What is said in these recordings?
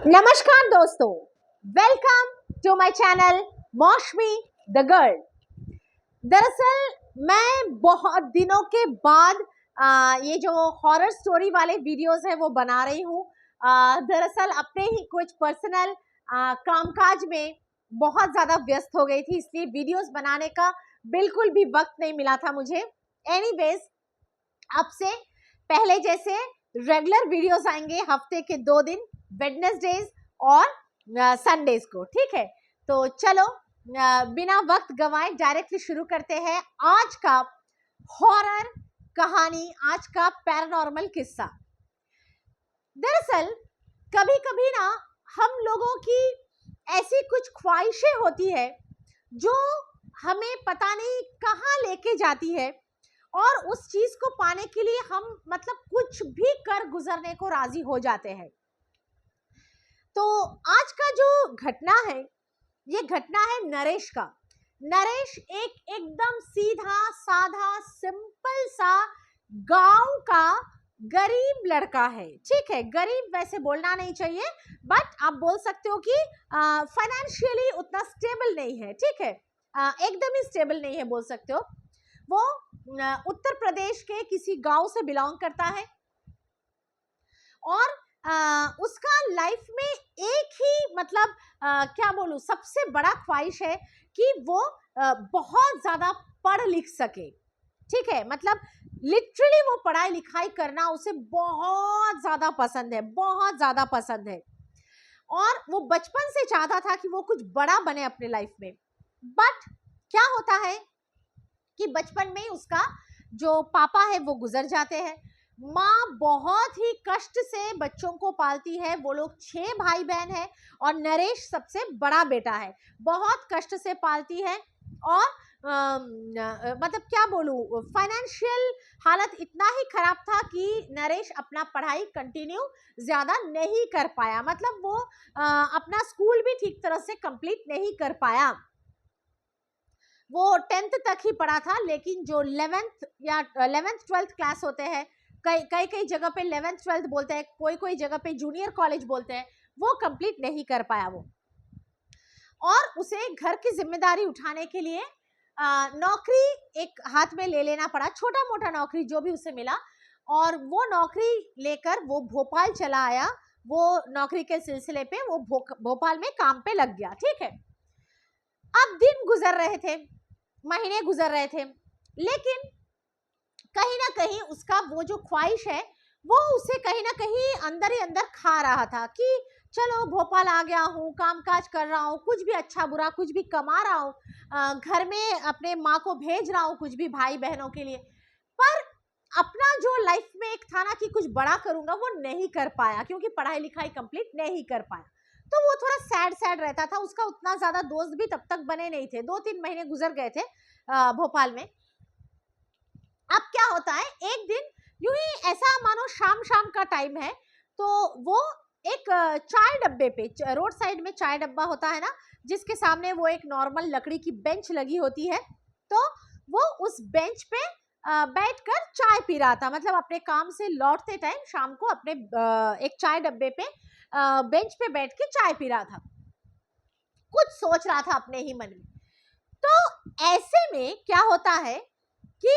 नमस्कार दोस्तों, welcome to my channel Moushumi the girl. दरअसल मैं बहुत दिनों के बाद ये जो हॉरर स्टोरी वाले वीडियोस है वो बना रही हूँ। दरअसल अपने ही कुछ पर्सनल कामकाज में बहुत ज़्यादा व्यस्त हो गई थी, इसलिए वीडियोस बनाने का बिल्कुल भी वक्त नहीं मिला था मुझे। एनीवेज, अब से पहले जैसे रेगुलर वीडियोस आएंगे हफ्ते के 2 दिन, वेडनेसडेज और संडेज को। ठीक है, तो चलो बिना वक्त गंवाए डायरेक्टली शुरू करते हैं आज का हॉरर कहानी, आज का पैरानॉर्मल किस्सा। दरअसल कभी कभी ना हम लोगों की ऐसी कुछ ख्वाहिशें होती है जो हमें पता नहीं कहाँ लेके जाती है, और उस चीज को पाने के लिए हम मतलब कुछ भी कर गुजरने को राजी हो जाते हैं। तो आज का जो घटना है, ये घटना है नरेश का। नरेश एकदम सीधा साधा सिंपल सा गांव का गरीब लड़का है। ठीक है, गरीब वैसे बोलना नहीं चाहिए, बट आप बोल सकते हो कि फाइनेंशियली उतना स्टेबल नहीं है। ठीक है, एकदम ही स्टेबल नहीं है बोल सकते हो। वो उत्तर प्रदेश के किसी गांव से बिलोंग करता है, और उसका लाइफ में एक ही मतलब क्या बोलूं, सबसे बड़ा ख्वाहिश है कि वो बहुत ज्यादा पढ़ लिख सके। ठीक है, मतलब लिटरली वो पढ़ाई लिखाई करना उसे बहुत ज्यादा पसंद है, बहुत ज्यादा पसंद है, और वो बचपन से चाहता था कि वो कुछ बड़ा बने अपने लाइफ में। बट क्या होता है कि बचपन में उसका जो पापा है वो गुजर जाते हैं। माँ बहुत ही कष्ट से बच्चों को पालती है। वो लोग 6 भाई बहन है और नरेश सबसे बड़ा बेटा है। बहुत कष्ट से पालती है, और मतलब क्या बोलूं, फाइनेंशियल हालत इतना ही खराब था कि नरेश अपना पढ़ाई कंटिन्यू ज्यादा नहीं कर पाया। मतलब वो अपना स्कूल भी ठीक तरह से कंप्लीट नहीं कर पाया। वो 10th तक ही पढ़ा था, लेकिन जो 11th या 11th 12th क्लास होते हैं, कई जगह पे 11th 12th बोलते हैं, कोई जगह पे जूनियर कॉलेज बोलते हैं, वो कंप्लीट नहीं कर पाया वो। और उसे घर की जिम्मेदारी उठाने के लिए नौकरी एक हाथ में ले लेना पड़ा, छोटा मोटा नौकरी जो भी उसे मिला, और वो नौकरी लेकर वो भोपाल चला आया। वो नौकरी के सिलसिले पे वो भोपाल में काम पे लग गया। ठीक है, अब दिन गुजर रहे थे, महीने गुजर रहे थे, लेकिन कहीं ना कहीं उसका वो जो ख्वाहिश है वो उसे कहीं ना कहीं अंदर ही अंदर खा रहा था कि चलो भोपाल आ गया हूँ, कामकाज कर रहा हूँ, कुछ भी अच्छा बुरा कुछ भी कमा रहा हूँ, घर में अपने माँ को भेज रहा हूँ कुछ भी भाई बहनों के लिए। पर अपना जो लाइफ में एक था ना कि कुछ बड़ा करूंगा, वो नहीं कर पाया क्योंकि पढ़ाई लिखाई कंप्लीट नहीं कर पाया। तो वो थोड़ा सैड रहता था। उसका उतना ज्यादा दोस्त भी तब तक बने नहीं थे, 2-3 महीने गुजर गए थे भोपाल में। अब क्या होता है, एक दिन यूं ही ऐसा मानो शाम शाम का टाइम है, तो वो एक चाय डब्बे पे, रोड साइड में चाय डब्बा होता है ना, जिसके सामने वो एक नॉर्मल लकड़ी की बेंच लगी होती है, तो वो उस बेंच पे बैठकर चाय पी रहा था। मतलब अपने काम से लौटते टाइम शाम को अपने एक चाय डब्बे पे बेंच पे बैठ के चाय पी रहा था, कुछ सोच रहा था अपने ही मन में। तो ऐसे में क्या होता है कि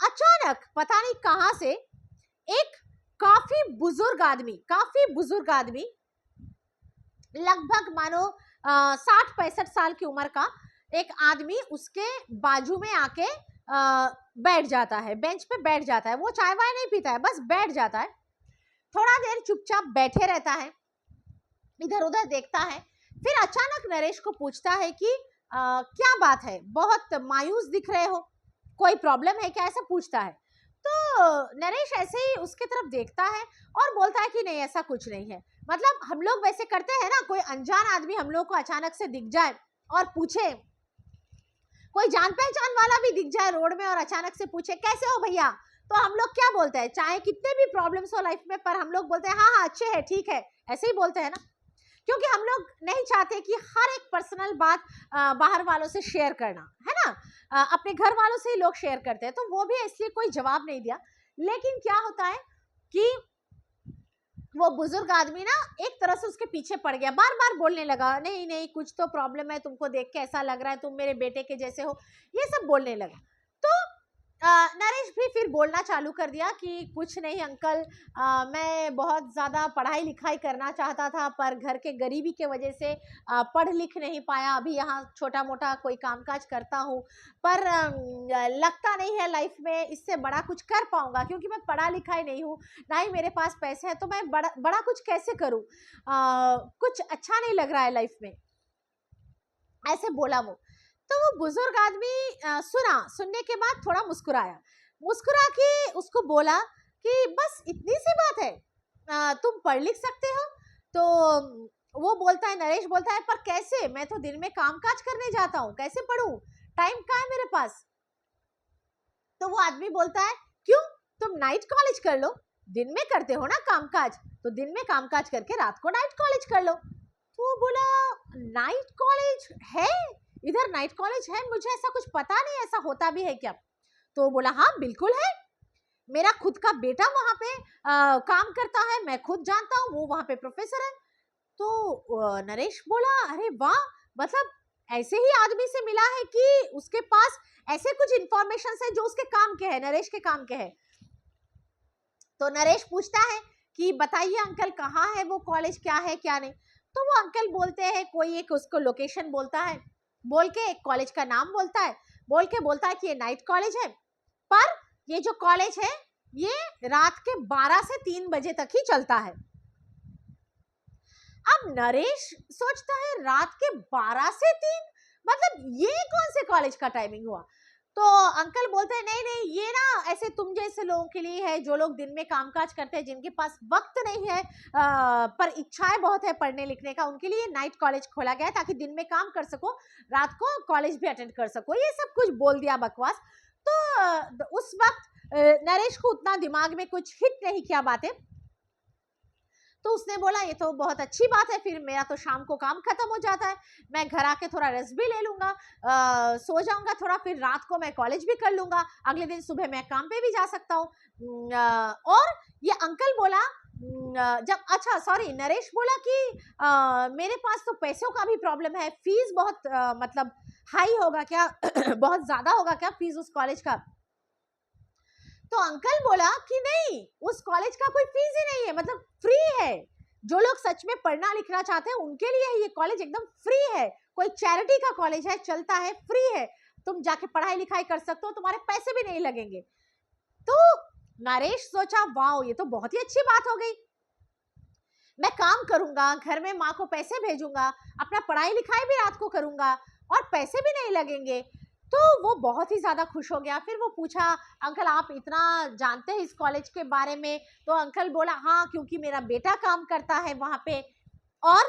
अचानक पता नहीं कहां से एक काफी बुजुर्ग आदमी, लगभग मानो 60-65 साल की उम्र का एक आदमी उसके बाजू में आके बैठ जाता है, बेंच पे बैठ जाता है। वो चाय वाय नहीं पीता है, बस बैठ जाता है, थोड़ा देर चुपचाप बैठे रहता है, इधर उधर देखता है। फिर अचानक नरेश को पूछता है कि क्या बात है, बहुत मायूस दिख रहे हो, कोई प्रॉब्लम है क्या, ऐसा पूछता है। तो नरेश ऐसे ही उसके तरफ देखता है और बोलता है कि नहीं, ऐसा कुछ नहीं है। मतलब हम लोग वैसे करते हैं ना, कोई अनजान आदमी हम लोग को अचानक से दिख जाए और पूछे, कोई जान पहचान वाला भी दिख जाए रोड में और अचानक से पूछे कैसे हो भैया, तो हम लोग क्या बोलते हैं, चाहे कितने भी प्रॉब्लम्स हो लाइफ में, पर हम लोग बोलते हैं हाँ हाँ अच्छे है, ठीक है, ऐसे ही बोलते हैं ना, क्योंकि हम लोग नहीं चाहते कि हर एक पर्सनल बात बाहर वालों से शेयर करना, है ना। अपने घर वालों से ही लोग शेयर करते हैं, तो वो भी इसलिए कोई जवाब नहीं दिया। लेकिन क्या होता है कि वो बुजुर्ग आदमी ना एक तरह से उसके पीछे पड़ गया, बार बार बोलने लगा, नहीं नहीं कुछ तो प्रॉब्लम है, तुमको देख के ऐसा लग रहा है तुम मेरे बेटे के जैसे हो, ये सब बोलने लगा। तो नरेश भी फिर बोलना चालू कर दिया कि कुछ नहीं अंकल, मैं बहुत ज़्यादा पढ़ाई लिखाई करना चाहता था पर घर के गरीबी के वजह से पढ़ लिख नहीं पाया, अभी यहाँ छोटा मोटा कोई कामकाज करता हूँ, पर लगता नहीं है लाइफ में इससे बड़ा कुछ कर पाऊंगा, क्योंकि मैं पढ़ा लिखा ही नहीं हूँ, ना ही मेरे पास पैसे हैं, तो मैं बड़ा कुछ कैसे करूँ, कुछ अच्छा नहीं लग रहा है लाइफ में, ऐसे बोला वो। तो वो बुजुर्ग आदमी सुनने के बाद थोड़ा मुस्कुराया, मुस्कुरा के उसको बोला कि बस इतनी सी बात है, तुम पढ़ लिख सकते हो। तो वो बोलता है, नरेश बोलता है, पर कैसे, मैं तो दिन में कामकाज करने जाता हूँ, कैसे पढ़ूं, टाइम कहाँ है मेरे पास। तो वो आदमी बोलता है, क्यों, तुम नाइट कॉलेज कर लो, दिन में करते हो ना कामकाज, तो दिन में कामकाज करके रात को नाइट कॉलेज कर लो। तो वो बोला, नाइट कॉलेज है इधर, नाइट कॉलेज है, मुझे ऐसा कुछ पता नहीं, ऐसा होता भी है क्या। तो बोला, हाँ बिल्कुल है, मेरा खुद का बेटा वहां पे काम करता है, मैं खुद जानता हूँ, वो वहां पे प्रोफेसर है। तो नरेश बोला, अरे वाह, मतलब ऐसे ही आदमी से मिला है कि उसके पास ऐसे कुछ इंफॉर्मेशन है जो उसके काम के है, नरेश के काम के है। तो नरेश पूछता है कि बताइए अंकल, कहाँ है वो कॉलेज, क्या है क्या नहीं। तो वो अंकल बोलते हैं, कोई एक उसको लोकेशन बोलता है, बोल के एक कॉलेज का नाम बोलता है, बोल के बोलता है कि ये नाइट कॉलेज है, पर ये जो कॉलेज है ये रात के 12 से 3 बजे तक ही चलता है। अब नरेश सोचता है, रात के 12 से 3, मतलब ये कौन से कॉलेज का टाइमिंग हुआ। तो अंकल बोलते हैं, नहीं नहीं, ये ना ऐसे तुम जैसे लोगों के लिए है, जो लोग दिन में कामकाज करते हैं, जिनके पास वक्त नहीं है पर इच्छाएं बहुत है पढ़ने लिखने का, उनके लिए नाइट कॉलेज खोला गया है, ताकि दिन में काम कर सको, रात को कॉलेज भी अटेंड कर सको। ये सब कुछ बोल दिया बकवास। तो उस वक्त नरेश को उतना दिमाग में कुछ हिट नहीं किया बातें, तो उसने बोला, ये तो बहुत अच्छी बात है, फिर मेरा तो शाम को काम खत्म हो जाता है, मैं घर आके थोड़ा रेस्ट भी ले लूंगा, सो जाऊंगा थोड़ा, फिर रात को मैं कॉलेज भी कर लूंगा, अगले दिन सुबह मैं काम पे भी जा सकता हूँ। और ये अंकल बोला, जब अच्छा सॉरी नरेश बोला कि मेरे पास तो पैसों का भी प्रॉब्लम है, फीस बहुत मतलब हाई होगा क्या बहुत ज्यादा होगा क्या फीस उस कॉलेज का। तो अंकल बोला कि नहीं, उस कॉलेज का कोई फीस ही नहीं है, मतलब फ्री है, जो लोग सच में पढ़ना लिखना चाहते हैं उनके लिए ये कॉलेज एकदम फ्री है, कोई चैरिटी का कॉलेज है, चलता है, फ्री है, तुम जाके पढ़ाई लिखाई कर सकते हो, तुम्हारे पैसे भी नहीं लगेंगे। तो नरेश सोचा, वाओ ये तो बहुत ही अच्छी बात हो गई, मैं काम करूंगा, घर में माँ को पैसे भेजूंगा, अपना पढ़ाई लिखाई भी रात को करूंगा और पैसे भी नहीं लगेंगे। तो वो बहुत ही ज्यादा खुश हो गया। फिर वो पूछा, अंकल आप इतना जानते हैं इस कॉलेज के बारे में। तो अंकल बोला, हाँ क्योंकि मेरा बेटा काम करता है वहां पे और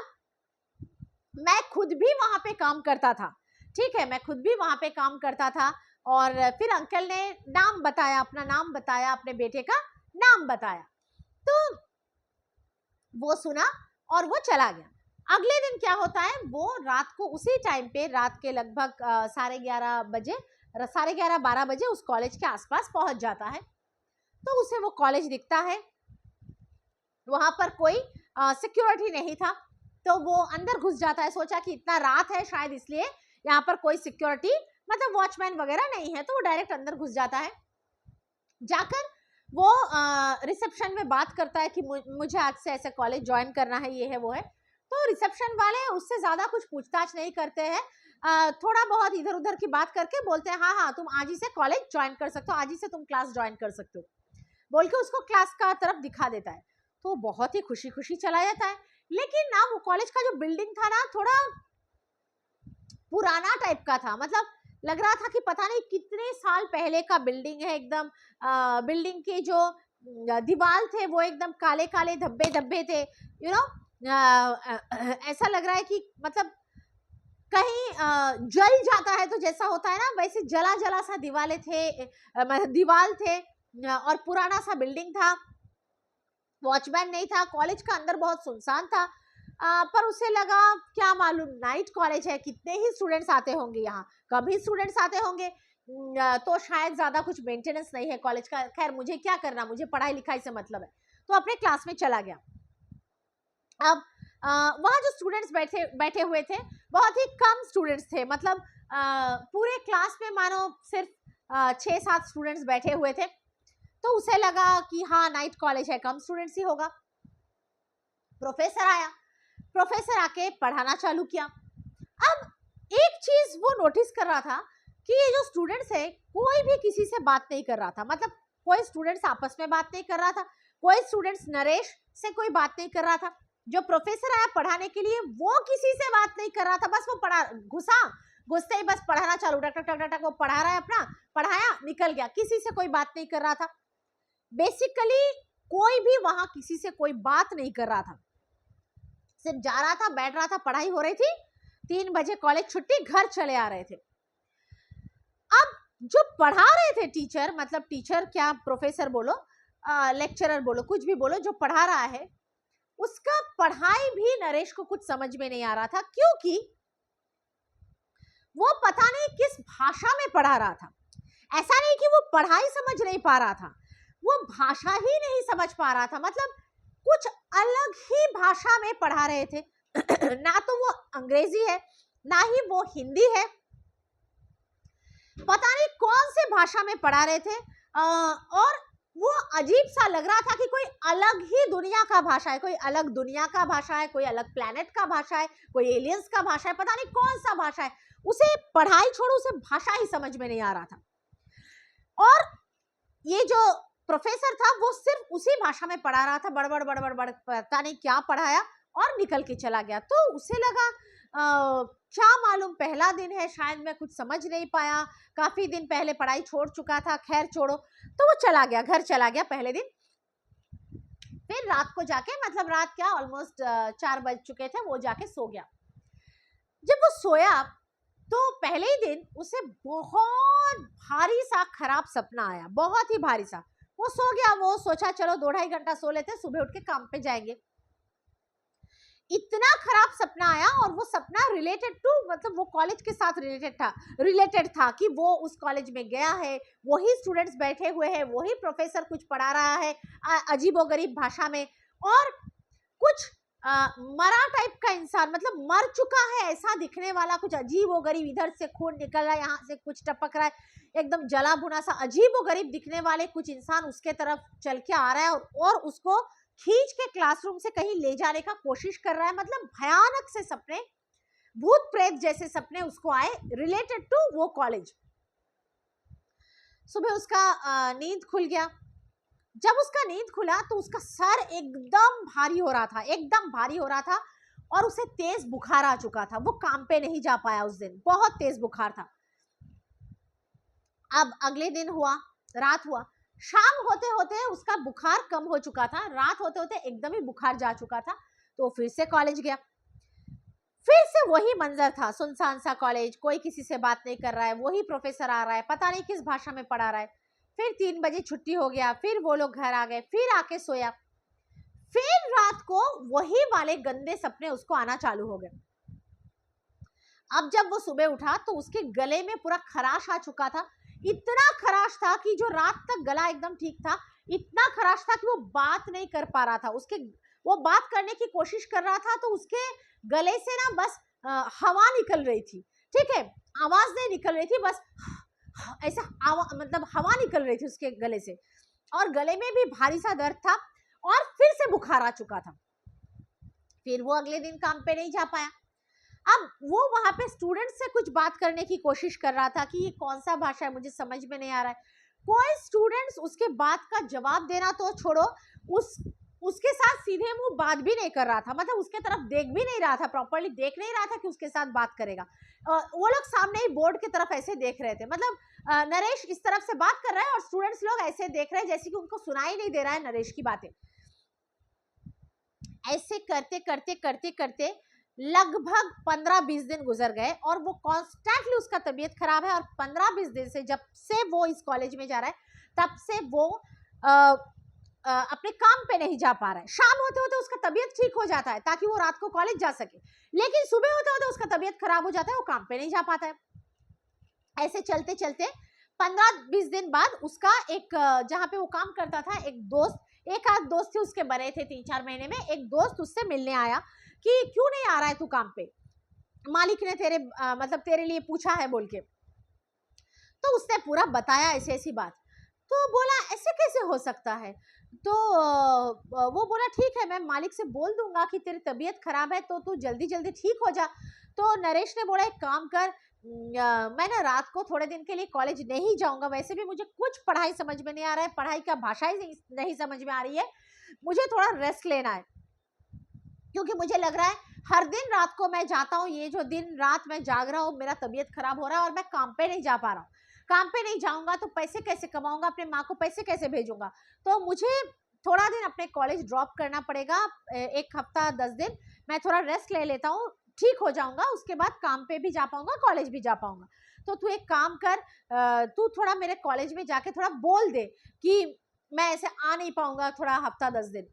मैं खुद भी वहां पे काम करता था। ठीक है, मैं खुद भी वहां पे काम करता था। और फिर अंकल ने नाम बताया, अपना नाम बताया, अपने बेटे का नाम बताया। तो वो सुना और वो चला गया। अगले दिन क्या होता है, वो रात को उसी टाइम पे, रात के लगभग 11:30 बजे, 11:30-12 बजे उस कॉलेज के आसपास पहुंच जाता है। तो उसे वो कॉलेज दिखता है, वहां पर कोई सिक्योरिटी नहीं था, तो वो अंदर घुस जाता है। सोचा कि इतना रात है शायद इसलिए यहाँ पर कोई सिक्योरिटी मतलब वॉचमैन वगैरह नहीं है, तो वो डायरेक्ट अंदर घुस जाता है। जाकर वो रिसेप्शन में बात करता है कि मुझे आज से ऐसे कॉलेज ज्वाइन करना है, ये है वो है। तो रिसेप्शन वाले उससे ज्यादा कुछ पूछताछ नहीं करते हैं, थोड़ा बहुत इधर उधर की बात करके बोलते हैं, हाँ हाँ तुम आज ही से कॉलेज ज्वाइन कर सकते हो, आज ही से तुम क्लास ज्वाइन कर सकते हो, बोल के उसको क्लास का तरफ दिखा देता है। तो बहुत ही खुशी खुशी चला जाता है। लेकिन ना वो कॉलेज का जो बिल्डिंग था ना, थोड़ा पुराना टाइप का था, मतलब लग रहा था कि पता नहीं कितने साल पहले का बिल्डिंग है एकदम। बिल्डिंग के जो दीवार थे वो एकदम काले काले धब्बे धब्बे थे, यू नो ऐसा लग रहा है कि मतलब कहीं जल जाता है तो जैसा होता है ना, वैसे जला जला सा दीवारें थे, दीवार थे और पुराना सा बिल्डिंग था। वॉचमैन नहीं था, कॉलेज का अंदर बहुत सुनसान था। पर उसे लगा क्या मालूम नाइट कॉलेज है, कितने ही स्टूडेंट्स आते होंगे यहाँ, कम ही स्टूडेंट्स आते होंगे, तो शायद ज्यादा कुछ मेंटेनेंस नहीं है कॉलेज का। खैर मुझे क्या करना, मुझे पढ़ाई लिखाई से मतलब है। तो अपने क्लास में चला गया। अब वहाँ जो स्टूडेंट्स बैठे बैठे हुए थे बहुत ही कम स्टूडेंट्स थे, मतलब पूरे क्लास में मानो सिर्फ 6-7 स्टूडेंट्स बैठे हुए थे। तो उसे लगा कि हाँ नाइट कॉलेज है, कम स्टूडेंट्स ही होगा। प्रोफेसर आया, प्रोफेसर आके पढ़ाना चालू किया। अब एक चीज वो नोटिस कर रहा था कि ये जो स्टूडेंट्स है कोई भी किसी से बात नहीं कर रहा था, मतलब कोई स्टूडेंट्स आपस में बात नहीं कर रहा था, कोई स्टूडेंट्स नरेश से कोई बात नहीं कर रहा था। जो प्रोफेसर आया पढ़ाने के लिए वो किसी से बात नहीं कर रहा था, बस वो पढ़ा घुसते ही बस पढ़ाना चालू, टक टक टक टक वो पढ़ा रहा है, अपना पढ़ाया निकल गया, किसी से कोई बात नहीं कर रहा था। बेसिकली कोई भी वहां किसी से कोई बात नहीं कर रहा था, सिर्फ जा रहा था, बैठ रहा था, पढ़ाई हो रही थी, 3 बजे कॉलेज छुट्टी, घर चले आ रहे थे। अब जो पढ़ा रहे थे टीचर, मतलब टीचर क्या, प्रोफेसर बोलो, लेक्चरर बोलो, कुछ भी बोलो, जो पढ़ा रहा है उसका पढ़ाई भी नरेश को कुछ समझ में नहीं आ रहा था, क्योंकि वो पता नहीं किस भाषा में पढ़ा रहा था। ऐसा नहीं कि वो पढ़ाई समझ नहीं पा रहा था, वो भाषा ही नहीं समझ पा रहा था, मतलब कुछ अलग ही भाषा में पढ़ा रहे थे। ना तो वो अंग्रेजी है, ना ही वो हिंदी है, पता नहीं कौन से भाषा में पढ़ा रहे थे। और वो अजीब सा लग रहा था कि कोई अलग ही दुनिया का भाषा है, कोई अलग दुनिया का भाषा है, कोई अलग प्लेनेट का भाषा है, कोई एलियंस का भाषा है, पता नहीं कौन सा भाषा है। उसे पढ़ाई छोड़ो, उसे भाषा ही समझ में नहीं आ रहा था। और ये जो प्रोफेसर था वो सिर्फ उसी भाषा में पढ़ा रहा था, बड़बड़ बड़बड़ बड़, पता नहीं क्या पढ़ाया और निकल के चला गया। तो उसे लगा क्या मालूम, पहला दिन है, शायद मैं कुछ समझ नहीं पाया, काफी दिन पहले पढ़ाई छोड़ चुका था, खैर छोड़ो। तो वो चला गया, घर चला गया पहले दिन। फिर रात को जाके, मतलब रात क्या, ऑलमोस्ट 4 बज चुके थे, वो जाके सो गया। जब वो सोया तो पहले ही दिन उसे बहुत भारी सा खराब सपना आया, बहुत ही भारी सा। वो सो गया, वो सोचा चलो 2-2.5 घंटा सो लेते, सुबह उठ के काम पे जाएंगे। इतना खराब सपना आया, और वो सपना रिलेटेड टू, मतलब वो कॉलेज के साथ रिलेटेड था कि वो उस कॉलेज में गया है, वही स्टूडेंट्स बैठे हुए हैं, वही प्रोफेसर कुछ पढ़ा रहा है अजीबोगरीब भाषा में, और कुछ मरा टाइप का इंसान, मतलब मर चुका है ऐसा दिखने वाला, कुछ अजीबोगरीब, इधर से खून निकल रहा है, यहाँ से कुछ टपक रहा है, एकदम जला भुना सा अजीबोगरीब दिखने वाले कुछ इंसान उसके तरफ चल के आ रहा है, और उसको खींच के क्लासरूम से कहीं ले जाने का कोशिश कर रहा है। मतलब भयानक से सपने, भूत प्रेत जैसे सपने उसको आए रिलेटेड टू वो कॉलेज। सुबह उसका नींद खुल गया। जब उसका नींद खुला तो उसका सर एकदम भारी हो रहा था, एकदम भारी हो रहा था, और उसे तेज बुखार आ चुका था। वो काम पे नहीं जा पाया उस दिन, बहुत तेज बुखार था। अब अगले दिन हुआ, रात हुआ, शाम होते होते उसका बुखार कम हो चुका था, रात होते होते एकदम ही बुखार जा चुका था। तो फिर से कॉलेज गया, फिर से वही मंजर था, सुनसान सा कॉलेज, कोई किसी से बात नहीं कर रहा है, वही प्रोफेसर आ रहा है, पता नहीं किस भाषा में पढ़ा रहा है। फिर 3 बजे छुट्टी हो गया, फिर वो लोग घर आ गए, फिर आके सोया। फिर रात को वही वाले गंदे सपने उसको आना चालू हो गए। अब जब वो सुबह उठा तो उसके गले में पूरा खराश आ चुका था, इतना खराश था कि जो रात तक गला एकदम ठीक था, इतना खराश था कि वो बात नहीं कर पा रहा था। वो बात करने की कोशिश कर रहा था तो उसके गले से ना बस हवा निकल रही थी, ठीक है, आवाज नहीं निकल रही थी, बस ऐसा मतलब हवा निकल रही थी उसके गले से, और गले में भी भारी सा दर्द था, और फिर से बुखार आ चुका था। फिर वो अगले दिन काम पे नहीं जा पाया। अब वो वहां पे स्टूडेंट से कुछ बात करने की कोशिश कर रहा था कि ये कौन सा भाषा है, मुझे समझ में नहीं आ रहा है। कोई स्टूडेंट्स उसके बात का जवाब देना तो छोड़ो, उसके साथ सीधे मुंह बात भी नहीं कर रहा था, मतलब उसके तरफ देख भी नहीं रहा था, प्रॉपर्ली देख नहीं रहा था कि उसके साथ बात करेगा। वो लोग सामने ही बोर्ड की तरफ ऐसे देख रहे थे, मतलब नरेश इस तरफ से बात कर रहा है और स्टूडेंट्स लोग ऐसे देख रहे हैं जैसे कि उनको सुनाई नहीं दे रहा है नरेश की बातें। ऐसे करते करते करते करते लगभग 15-20 दिन गुजर गए, और वो कॉन्स्टेंटली उसका तबीयत खराब है, और 15-20 दिन से, जब से वो इस कॉलेज में जा रहा है, तब से वो अपने काम पे नहीं जा पा रहा है। शाम होते होते उसका तबीयत ठीक हो जाता है ताकि वो रात को कॉलेज जा सके, लेकिन सुबह होते होते उसका तबीयत खराब हो जाता है, वो काम पे नहीं जा पाता है। ऐसे चलते चलते 15-20 दिन बाद उसका एक, जहाँ पे वो काम करता था, एक दोस्त एक आध दोस्त उसके बने थे 3-4 महीने में। एक दोस्त उससे मिलने आया कि क्यों नहीं आ रहा है तू काम पे, मालिक ने तेरे मतलब तेरे लिए पूछा है बोल के। तो उसने पूरा बताया ऐसी ऐसी बात। तो बोला ऐसे कैसे हो सकता है? तो वो बोला ठीक है मैं मालिक से बोल दूंगा कि तेरी तबीयत खराब है तो तू जल्दी जल्दी ठीक हो जा। तो नरेश ने बोला एक काम कर, मैं ना रात को थोड़े दिन के लिए कॉलेज नहीं जाऊंगा, वैसे भी मुझे कुछ पढ़ाई समझ में नहीं आ रहा है, पढ़ाई का भाषा ही नहीं समझ में आ रही है, मुझे थोड़ा रेस्ट लेना है, क्योंकि मुझे लग रहा है हर दिन रात को मैं जाता हूँ, ये जो दिन रात मैं जाग रहा हूँ मेरा तबीयत खराब हो रहा है और मैं काम पे नहीं जा पा रहा हूँ। काम पे नहीं जाऊंगा तो पैसे कैसे कमाऊंगा, अपने माँ को पैसे कैसे भेजूंगा, तो मुझे थोड़ा दिन अपने कॉलेज ड्रॉप करना पड़ेगा, 1 हफ्ता 10 दिन मैं थोड़ा रेस्ट ले लेता हूँ, ठीक हो जाऊंगा, उसके बाद काम पे भी जा पाऊंगा, कॉलेज भी जा पाऊंगा। तो तू एक काम कर, तू थोड़ा मेरे कॉलेज में जाके थोड़ा बोल दे कि मैं ऐसे आ नहीं पाऊंगा थोड़ा हफ्ता 10 दिन।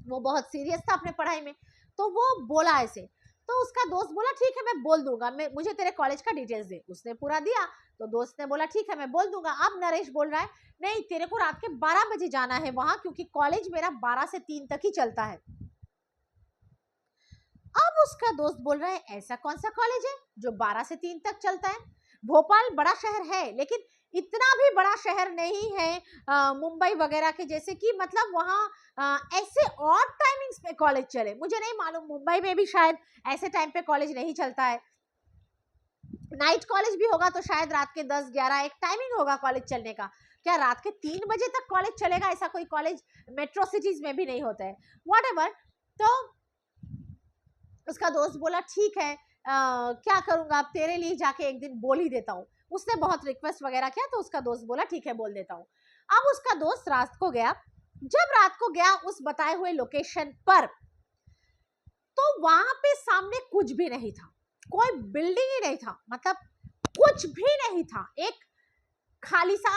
वो बहुत सीरियस था अपने पढ़ाई में, तो वो बोला ऐसे। तो उसका दोस्त बोला ठीक है मैं बोल दूंगा, मैं मुझे तेरे कॉलेज का डिटेल्स दे। उसने पूरा दिया, तो दोस्त ने बोला ठीक है मैं बोल दूंगा। अब नरेश बोल रहा है नहीं तेरे को रात के 12 बजे जाना है वहां, क्योंकि कॉलेज मेरा 12 से 3 तक ही चलता है। अब उसका दोस्त बोल रहा है ऐसा कौन सा कॉलेज है जो 12 से 3 तक चलता है? भोपाल बड़ा शहर है लेकिन इतना भी बड़ा शहर नहीं है मुंबई वगैरह के जैसे कि मतलब वहाँ ऐसे ऑड टाइमिंग्स पे कॉलेज चले। मुझे नहीं मालूम, मुंबई में भी शायद ऐसे टाइम पे कॉलेज नहीं चलता है, नाइट कॉलेज भी होगा तो शायद रात के 10-11 एक टाइमिंग होगा कॉलेज चलने का। क्या रात के 3 बजे तक कॉलेज चलेगा? ऐसा कोई कॉलेज मेट्रो सिटीज में भी नहीं होता है, व्हाटएवर। तो उसका दोस्त बोला ठीक है क्या करूंगा, अब तेरे लिए जाके एक दिन बोल ही देता हूँ। उसने बहुत रिक्वेस्ट वगैरह किया तो उसका दोस्त बोला ठीक है बोल देता हूँ। अब उसका दोस्त रात को गया, जब रात को गया उस बताए हुए लोकेशन पर, तो वहां पे सामने कुछ भी नहीं था, कोई बिल्डिंग ही नहीं था, मतलब कुछ भी नहीं था, एक खाली सा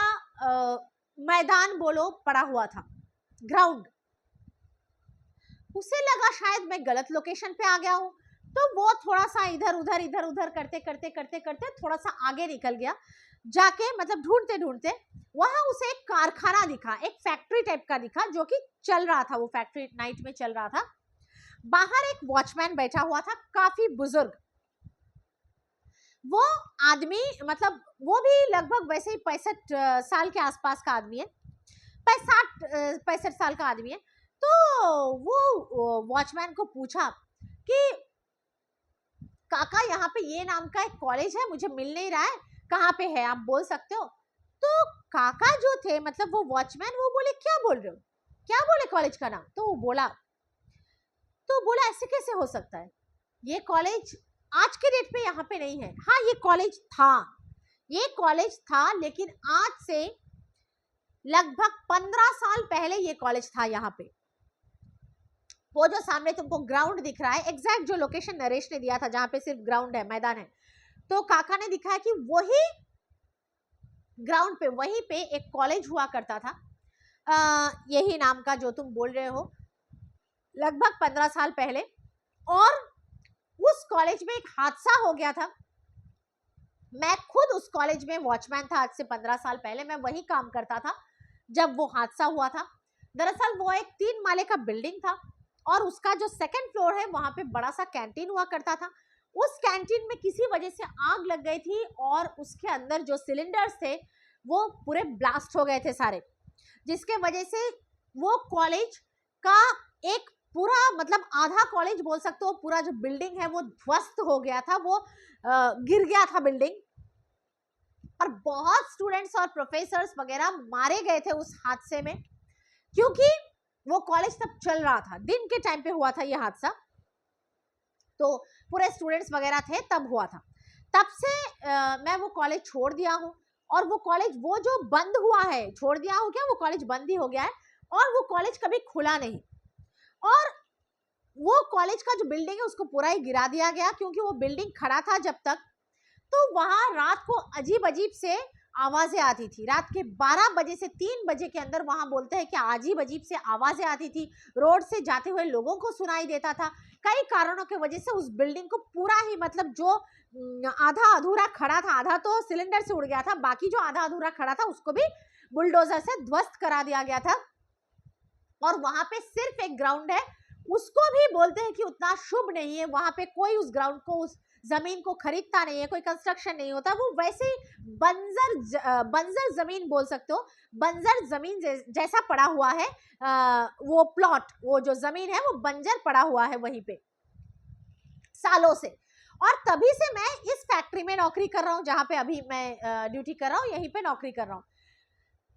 मैदान बोलो पड़ा हुआ था, ग्राउंड। उसे लगा शायद मैं गलत लोकेशन पे आ गया हूँ, तो वो थोड़ा सा इधर उधर करते करते करते करते थोड़ा सा आगे निकल गया, जाके मतलब ढूंढते ढूंढते वहां उसे एक कारखाना दिखा, एक फैक्ट्री टाइप का दिखा जो कि चल रहा था, वो फैक्ट्री नाइट में चल रहा था। बाहर एक वॉचमैन बैठा हुआ था, काफी बुजुर्ग। वो आदमी मतलब वो भी लगभग वैसे ही 65 साल के आसपास का आदमी है, 65 साल का आदमी है। तो वो वॉचमैन को पूछा कि काका यहाँ पे ये नाम का एक कॉलेज है, मुझे मिल नहीं रहा है, कहाँ पे है आप बोल सकते हो? तो काका जो थे मतलब वो वॉचमैन, वो बोले क्या बोल रहे हो, क्या बोले कॉलेज का नाम? तो वो बोला ऐसे कैसे हो सकता है, ये कॉलेज आज के डेट पे यहाँ पे नहीं है। हाँ ये कॉलेज था लेकिन आज से लगभग 15 साल पहले ये कॉलेज था यहाँ पे। वो जो सामने तुमको ग्राउंड दिख रहा है, एग्जैक्ट जो लोकेशन नरेश ने दिया था जहां पे सिर्फ ग्राउंड है, मैदान है, तो काका ने दिखाया कि वही ग्राउंड पे वहीं पे एक कॉलेज हुआ करता था, यही नाम का जो तुम बोल रहे हो, लगभग 15 साल पहले। और उस कॉलेज में एक हादसा हो गया था। मैं खुद उस कॉलेज में वॉचमैन था, आज से 15 साल पहले मैं वही काम करता था जब वो हादसा हुआ था। दरअसल वो एक 3 माले का बिल्डिंग था और उसका जो 2nd फ्लोर है वहां पे बड़ा सा कैंटीन हुआ करता था। उस कैंटीन में किसी वजह से आग लग गई थी और उसके अंदर जो सिलेंडर्स थे वो पूरे ब्लास्ट हो गए थे सारे, जिसके वजह से वो कॉलेज का एक पूरा मतलब आधा कॉलेज बोल सकते हो, पूरा जो बिल्डिंग है वो ध्वस्त हो गया था, वो गिर गया था बिल्डिंग, और बहुत स्टूडेंट्स और प्रोफेसर्स वगैरह मारे गए थे उस हादसे में, क्योंकि वो कॉलेज तब चल रहा था, दिन के टाइम पे हुआ था ये हादसा, तो पूरे स्टूडेंट्स वगैरह थे तब हुआ था। तब से मैं वो कॉलेज छोड़ दिया हूँ, और वो कॉलेज वो जो बंद हुआ है, छोड़ दिया हूँ क्या, वो कॉलेज बंद ही हो गया है, और वो कॉलेज कभी खुला नहीं। और वो कॉलेज का जो बिल्डिंग है उसको पूरा ही गिरा दिया गया, क्योंकि वो बिल्डिंग खड़ा था जब तक, तो वहां रात को अजीब अजीब से आवाजें आती थी। रात के 12 बजे से 3 बजे के अंदर वहां बोलते हैं कि अजीब अजीब से आवाजें आती थी, रोड से जाते हुए लोगों को सुनाई देता था। कई कारणों की वजह से उस बिल्डिंग को पूरा ही मतलब जो आधा अधूरा खड़ा था, आधा तो सिलेंडर से उड़ गया था, बाकी जो आधा अधूरा खड़ा था उसको भी बुलडोजर से ध्वस्त करा दिया गया था। और वहां पे सिर्फ एक ग्राउंड है, उसको भी बोलते हैं कि उतना शुभ नहीं है, वहां पे कोई उस ग्राउंड को, उस जमीन को खरीदता नहीं है, कोई कंस्ट्रक्शन नहीं होता, वो वैसे ही बंजर जमीन बोल सकते हो, बंजर जमीन जैसा पड़ा हुआ है। वो प्लॉट, वो जो जमीन है वो बंजर पड़ा हुआ है वहीं पे सालों से। और तभी से मैं इस फैक्ट्री में नौकरी कर रहा हूँ, जहां पे अभी मैं ड्यूटी कर रहा हूँ, यहीं पे नौकरी कर रहा हूँ।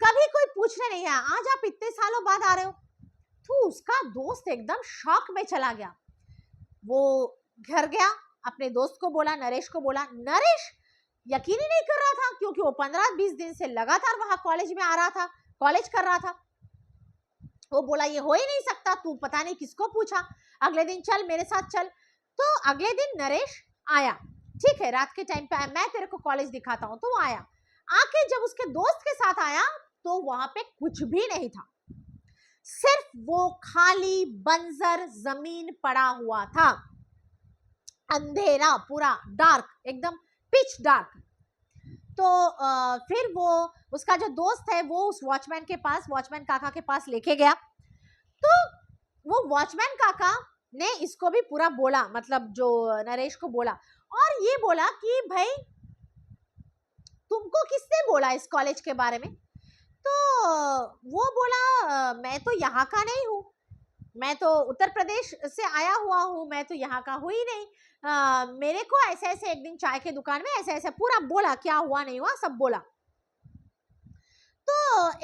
कभी कोई पूछने नहीं आया, आज आप इतने सालों बाद आ रहे हो। तो उसका दोस्त एकदम शॉक में चला गया। वो घर गया, अपने दोस्त को बोला, नरेश को बोला। नरेश यकीन ही नहीं कर रहा था, क्योंकि वो 15-20 दिन से लगातार वहां कॉलेज में आ रहा था, कॉलेज कर रहा था। वो बोला ये हो ही नहीं सकता, तू पता नहीं किसको पूछा, अगले दिन चल मेरे साथ चल। तो अगले दिन नरेश आया, ठीक है, रात के टाइम पे आया, मैं तेरे को कॉलेज दिखाता हूँ। तो वो आया, आके जब उसके दोस्त के साथ आया तो वहां पे कुछ भी नहीं था, सिर्फ वो खाली बंजर जमीन पड़ा हुआ था, अंधेरा, पूरा डार्क, एकदम पिच डार्क। तो फिर वो उसका जो दोस्त है वो उस वॉचमैन के पास, वॉचमैन काका के पास लेके गया। तो वो वॉचमैन काका ने इसको भी पूरा बोला, मतलब जो नरेश को बोला, और ये बोला कि भाई तुमको किसने बोला इस कॉलेज के बारे में। तो वो बोला मैं तो यहाँ का नहीं हूँ, मैं तो उत्तर प्रदेश से आया हुआ हूँ, मैं तो यहाँ का हूँ ही नहीं। मेरे को ऐसे ऐसे एक दिन चाय के दुकान में ऐसे ऐसे पूरा बोला, क्या हुआ नहीं हुआ सब बोला। तो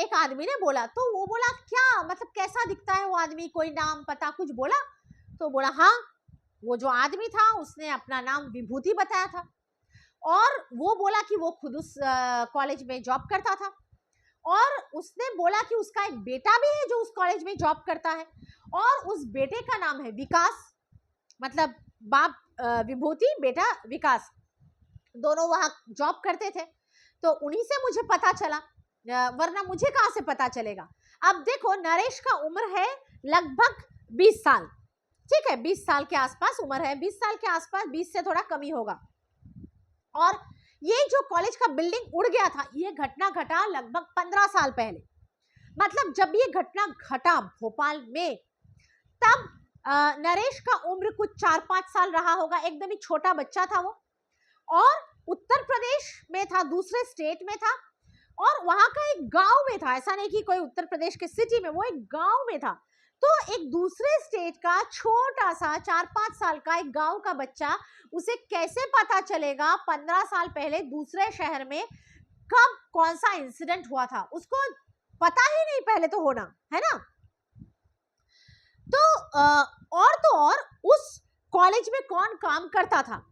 एक आदमी ने बोला, तो वो बोला क्या मतलब कैसा दिखता है वो आदमी, कोई नाम पता कुछ बोला। तो बोला हाँ, वो जो आदमी था उसने अपना नाम विभूति बताया था, और वो बोला कि वो खुद उस कॉलेज में जॉब करता था, और उसने बोला कि उसका एक बेटा भी है जो उस कॉलेज में जॉब करता है, और उस बेटे का नाम है विकास, मतलब बाप विभूति, बेटा विकास, दोनों वहां जॉब करते थे। तो उन्हीं से मुझे पता चला, वरना मुझे कहां से पता चलेगा। अब देखो नरेश का उम्र है लगभग 20 साल, ठीक है, 20 साल के आसपास उम्र है, 20 साल के आसपास, 20 से थोड़ा कम ही होगा। और ये जो कॉलेज का बिल्डिंग उड़ गया था, ये घटना घटा लगभग 15 साल पहले। मतलब जब ये घटना घटा भोपाल में, तब नरेश का उम्र कुछ 4-5 साल रहा होगा, एकदम ही छोटा बच्चा था वो, और उत्तर प्रदेश में था, दूसरे स्टेट में था, और वहां का एक गांव में था, ऐसा नहीं कि कोई उत्तर प्रदेश के सिटी में, वो एक गांव में था। तो एक दूसरे स्टेट का छोटा सा 4-5 साल का एक गांव का बच्चा, उसे कैसे पता चलेगा 15 साल पहले दूसरे शहर में कब कौन सा इंसिडेंट हुआ था, उसको पता ही नहीं पहले तो होना है ना। तो और उस कॉलेज में कौन काम करता था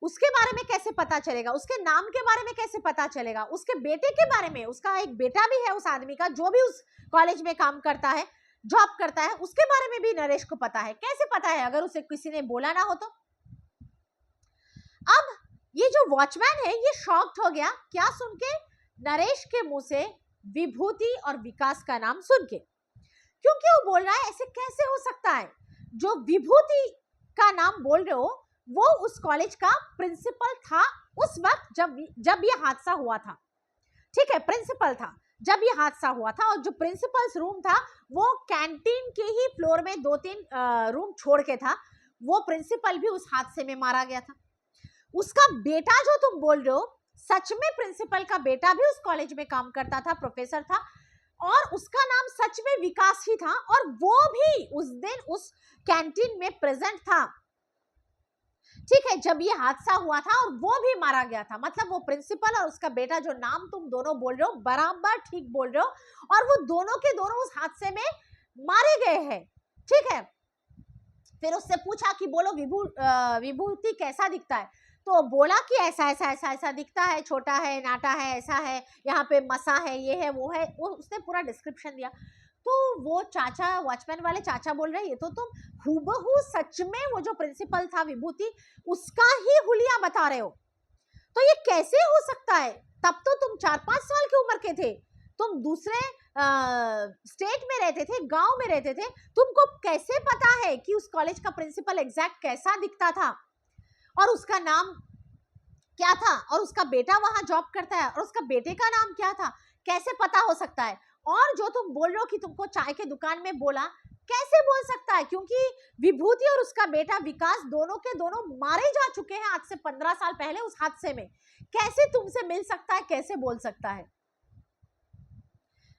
उसके बारे में कैसे पता चलेगा, उसके नाम के बारे में कैसे पता चलेगा, उसके बेटे के बारे में, उसका एक बेटा भी है उस आदमी का जो भी उस कॉलेज में काम करता है, जॉब करता है, उसके बारे में भी नरेश को पता है। कैसे पता है अगर उसे किसी ने बोला ना हो तो। अब ये जो वॉचमैन है ये शॉक्ड हो गया, क्या सुन के, नरेश के मुंह से विभूति और विकास का नाम सुन के, क्योंकि वो बोल रहा है ऐसे कैसे हो सकता है, जो विभूति का नाम बोल रहे हो वो उस कॉलेज का प्रिंसिपल था उस वक्त जब ये हादसा हुआ था, ठीक है, प्रिंसिपल था जब ये हादसा हुआ था, और जो प्रिंसिपल्स रूम था वो कैंटीन के ही फ्लोर में 2-3 रूम छोड़ के था, वो प्रिंसिपल भी उस हादसे में मारा गया था। उसका बेटा जो तुम बोल रहे हो, सच में प्रिंसिपल का बेटा भी उस कॉलेज में काम करता था, प्रोफेसर था, और उसका नाम सच में विकास ही था, और वो भी उस दिन उस कैंटीन में प्रेजेंट था, ठीक है, जब ये हादसा हुआ था, और वो भी मारा गया था। मतलब वो प्रिंसिपल और उसका बेटा जो नाम तुम दोनों बोल रहे हो बराबर ठीक बोल रहे हो, और वो दोनों के दोनों उस हादसे में मारे गए हैं, ठीक है। फिर उससे पूछा कि बोलो विभूति कैसा दिखता है, तो बोला कि ऐसा ऐसा ऐसा ऐसा दिखता है, छोटा है, नाटा है, ऐसा है, यहाँ पे मसा है, ये है, वो है, वो उसने पूरा डिस्क्रिप्शन दिया। तो वो चाचा, वॉचमैन वाले चाचा बोल रहे, ये तो तुम हूबहू सच में वो जो प्रिंसिपल था विभूति उसका ही हुलिया बता रहे हो, तो ये कैसे हो सकता है, तब तो तुम 4-5 साल की उम्र के थे, तुम दूसरे स्टेट में रहते थे, गांव में रहते थे, तुमको कैसे पता है कि उस कॉलेज का प्रिंसिपल एग्जैक्ट कैसा दिखता था, और उसका नाम क्या था, और उसका बेटा वहां जॉब करता है, और उसका बेटे का नाम क्या था, कैसे पता हो सकता है। और जो तुम बोल रहे हो कि तुमको चाय के दुकान में बोला, कैसे बोल सकता है? क्योंकि विभूति और उसका बेटा विकास दोनों के दोनों मारे जा चुके हैं आज से 15 साल पहले उस हादसे में। कैसे तुमसे मिल सकता है, कैसे बोल सकता है?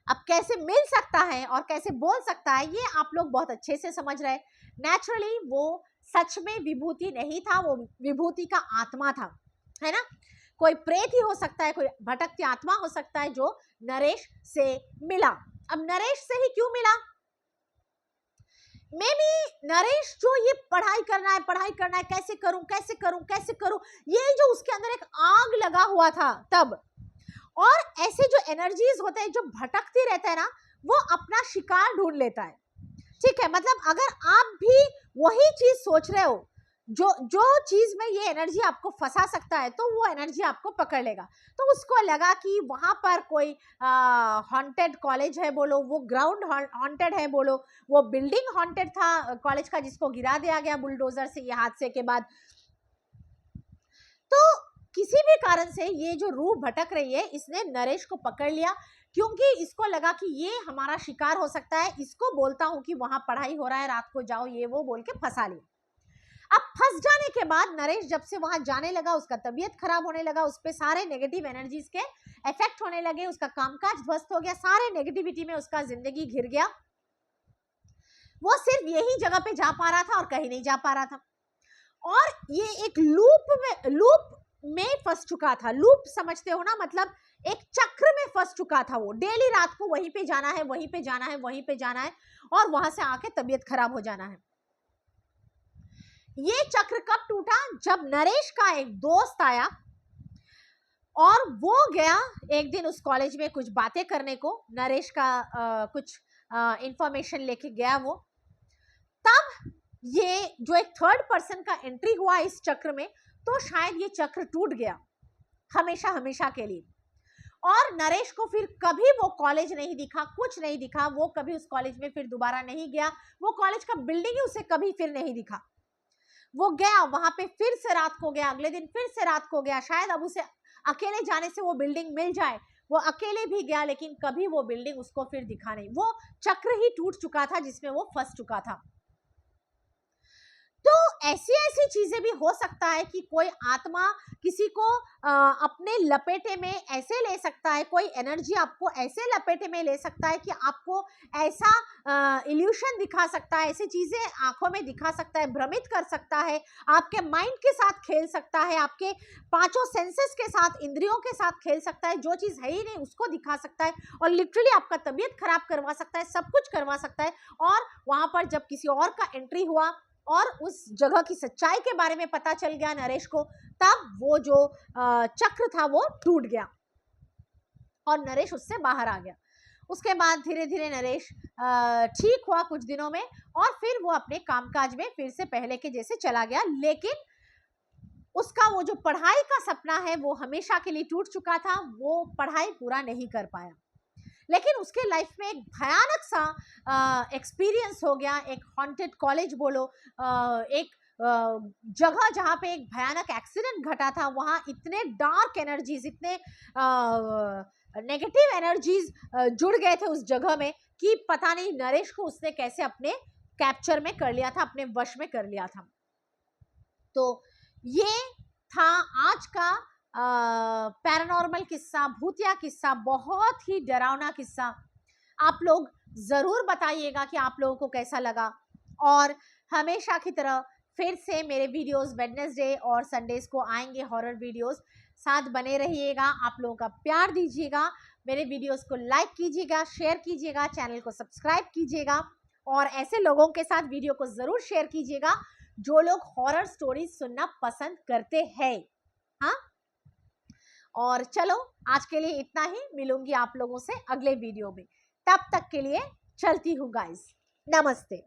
अब कैसे मिल सकता है और कैसे बोल सकता है, ये आप लोग बहुत अच्छे से समझ रहे। नेचुरली वो सच में विभूति नहीं था, वो विभूति का आत्मा था, है ना। कोई प्रेत ही हो सकता है, कोई भटकती आत्मा हो सकता है जो नरेश से मिला। अब नरेश से ही क्यों मिला? मे बी नरेश जो ये पढ़ाई करना है, कैसे करूं, ये जो उसके अंदर एक आग लगा हुआ था तब। और ऐसे जो एनर्जीज होते हैं जो भटकती रहते हैं ना, वो अपना शिकार ढूंढ लेता है। ठीक है, मतलब अगर आप भी वही चीज सोच रहे हो, जो चीज में ये एनर्जी आपको फंसा सकता है, तो वो एनर्जी आपको पकड़ लेगा। तो उसको लगा कि वहां पर कोई हॉन्टेड कॉलेज है बोलो, वो ग्राउंड हॉन्टेड है बोलो, वो बिल्डिंग हॉन्टेड था कॉलेज का, जिसको गिरा दिया गया बुलडोजर से ये हादसे के बाद। तो किसी भी कारण से ये जो रूह भटक रही है, इसने नरेश को पकड़ लिया, क्योंकि इसको लगा कि ये हमारा शिकार हो सकता है। इसको बोलता हूं कि वहां पढ़ाई हो रहा है, रात को जाओ, ये वो बोल के फंसा लिया। अब फंस जाने के बाद नरेश जब से वहां जाने लगा, उसका तबीयत खराब होने लगा, उस पर सारे नेगेटिव एनर्जीज के इफेक्ट होने लगे, उसका कामकाज ध्वस्त हो गया, सारे नेगेटिविटी में उसका जिंदगी घिर गया। वो सिर्फ यही जगह पे जा पा रहा था और कहीं नहीं जा पा रहा था, और ये एक लूप में फंस चुका था। लूप समझते हो ना, मतलब एक चक्र में फंस चुका था वो। डेली रात को वहीं पे जाना है, वहीं पे जाना है, वहीं पे जाना है, और वहां से आके तबीयत खराब हो जाना है। ये चक्र कब टूटा? जब नरेश का एक दोस्त आया और वो गया एक दिन उस कॉलेज में कुछ बातें करने को, नरेश का कुछ इंफॉर्मेशन लेके गया वो। तब ये जो एक थर्ड पर्सन का एंट्री हुआ इस चक्र में, तो शायद ये चक्र टूट गया हमेशा हमेशा के लिए। और नरेश को फिर कभी वो कॉलेज नहीं दिखा, कुछ नहीं दिखा, वो कभी उस कॉलेज में फिर दोबारा नहीं गया, वो कॉलेज का बिल्डिंग ही उसे कभी फिर नहीं दिखा। वो गया वहां पे, फिर से रात को गया, अगले दिन फिर से रात को गया, शायद अब उसे अकेले जाने से वो बिल्डिंग मिल जाए, वो अकेले भी गया, लेकिन कभी वो बिल्डिंग उसको फिर दिखा नहीं। वो चक्र ही टूट चुका था जिसमें वो फंस चुका था। तो ऐसी ऐसी चीजें भी हो सकता है कि कोई आत्मा किसी को अपने लपेटे में ऐसे ले सकता है, कोई एनर्जी आपको ऐसे लपेटे में ले सकता है कि आपको ऐसा इल्यूशन दिखा सकता है, ऐसी चीजें आंखों में दिखा सकता है, भ्रमित कर सकता है, आपके माइंड के साथ खेल सकता है, आपके पांचों सेंसेस के साथ, इंद्रियों के साथ खेल सकता है, जो चीज है ही नहीं उसको दिखा सकता है, और लिटरली आपका तबीयत खराब करवा सकता है, सब कुछ करवा सकता है। और वहां पर जब किसी और का एंट्री हुआ और उस जगह की सच्चाई के बारे में पता चल गया नरेश को, तब वो जो चक्र था वो टूट गया और नरेश उससे बाहर आ गया। उसके बाद धीरे धीरे नरेश ठीक हुआ कुछ दिनों में, और फिर वो अपने कामकाज में फिर से पहले के जैसे चला गया। लेकिन उसका वो जो पढ़ाई का सपना है वो हमेशा के लिए टूट चुका था, वो पढ़ाई पूरा नहीं कर पाया। लेकिन उसके लाइफ में एक भयानक सा एक्सपीरियंस हो गया, एक हॉन्टेड कॉलेज बोलो, एक जगह जहाँ पे एक भयानक एक्सीडेंट घटा था, वहाँ इतने डार्क एनर्जीज, इतने नेगेटिव एनर्जीज जुड़ गए थे उस जगह में कि पता नहीं नरेश को उसने कैसे अपने कैप्चर में कर लिया था, अपने वश में कर लिया था। तो ये था आज का पैरानॉर्मल किस्सा, भूतिया किस्सा, बहुत ही डरावना किस्सा। आप लोग जरूर बताइएगा कि आप लोगों को कैसा लगा, और हमेशा की तरह फिर से मेरे वीडियोस वेडनेसडे और संडेज को आएंगे हॉरर वीडियोस। साथ बने रहिएगा, आप लोगों का प्यार दीजिएगा, मेरे वीडियोस को लाइक कीजिएगा, शेयर कीजिएगा, चैनल को सब्सक्राइब कीजिएगा, और ऐसे लोगों के साथ वीडियो को जरूर शेयर कीजिएगा जो लोग हॉरर स्टोरीज सुनना पसंद करते हैं। हाँ, और चलो आज के लिए इतना ही, मिलूंगी आप लोगों से अगले वीडियो में। तब तक के लिए चलती हूँ गाइस, नमस्ते।